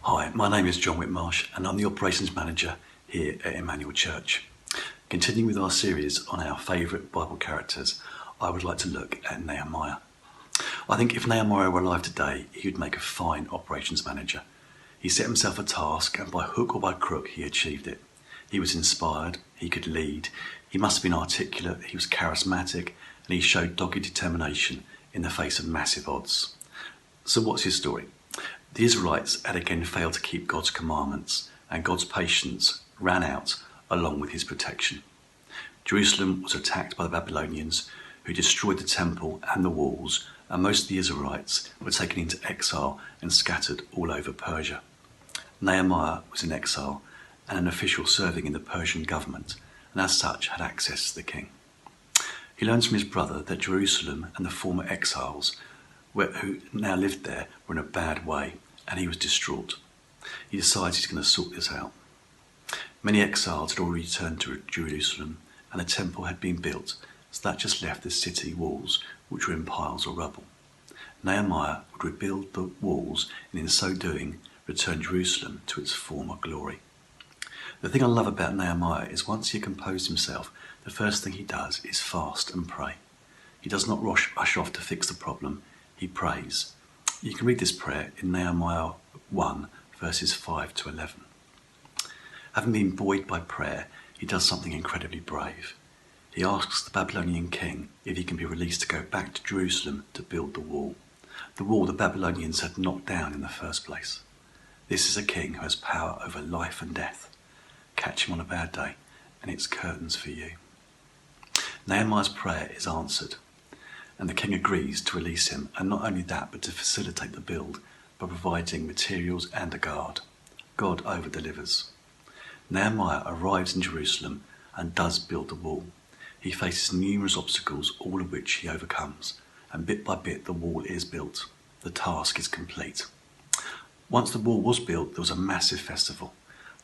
Hi, my name is Jon Looks and I'm the Operations Manager here at Emmanuel Church. Continuing with our series on our favourite Bible characters, I would like to look at Nehemiah. I think if Nehemiah were alive today, he would make a fine operations manager. He set himself a task and by hook or by crook he achieved it. He was inspired, he could lead, he must have been articulate, he was charismatic, and he showed dogged determination in the face of massive odds. So what's his story? The Israelites had again failed to keep God's commandments, and God's patience ran out along with his protection. Jerusalem was attacked by the Babylonians, who destroyed the temple and the walls, and most of the Israelites were taken into exile and scattered all over Persia. Nehemiah was in exile and an official serving in the Persian government, and as such had access to the king. He learns from his brother that Jerusalem and the former exiles who now lived there were in a bad way, and he was distraught. He decides he's going to sort this out. Many exiles had already returned to Jerusalem, and the temple had been built, so that just left the city walls, which were in piles of rubble. Nehemiah would rebuild the walls, and in so doing, return Jerusalem to its former glory. The thing I love about Nehemiah is once he composed himself, the first thing he does is fast and pray. He does not rush off to fix the problem, he prays. You can read this prayer in Nehemiah 1, verses 5 to 11. Having been buoyed by prayer, he does something incredibly brave. He asks the Babylonian king if he can be released to go back to Jerusalem to build the wall the Babylonians had knocked down in the first place. This is a king who has power over life and death. Catch him on a bad day, and it's curtains for you. Nehemiah's prayer is answered, and the king agrees to release him, and not only that, but to facilitate the build by providing materials and a guard. God over-delivers. Nehemiah arrives in Jerusalem and does build the wall. He faces numerous obstacles, all of which he overcomes, and bit by bit the wall is built. The task is complete. Once the wall was built, there was a massive festival.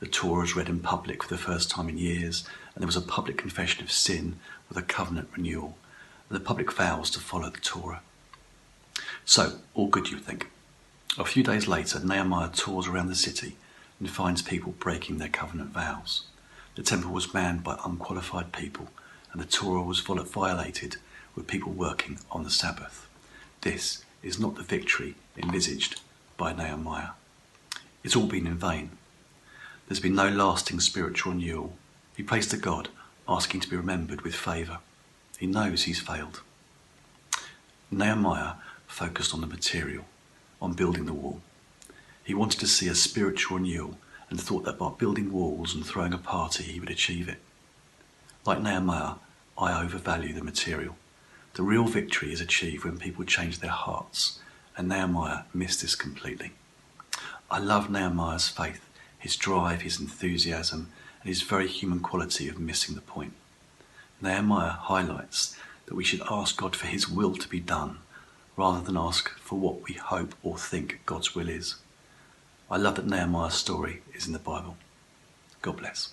The Torah was read in public for the first time in years, and there was a public confession of sin with a covenant renewal, and the public vows to follow the Torah. So, all good, you think. A few days later, Nehemiah tours around the city and finds people breaking their covenant vows. The temple was manned by unqualified people, and the Torah was violated with people working on the Sabbath. This is not the victory envisaged by Nehemiah. It's all been in vain. There's been no lasting spiritual renewal. He prays to God, asking to be remembered with favour. He knows he's failed. Nehemiah focused on the material, on building the wall. He wanted to see a spiritual renewal and thought that by building walls and throwing a party he would achieve it. Like Nehemiah, I overvalue the material. The real victory is achieved when people change their hearts, and Nehemiah missed this completely. I love Nehemiah's faith, his drive, his enthusiasm, and his very human quality of missing the point. Nehemiah highlights that we should ask God for his will to be done, rather than ask for what we hope or think God's will is. I love that Nehemiah's story is in the Bible. God bless.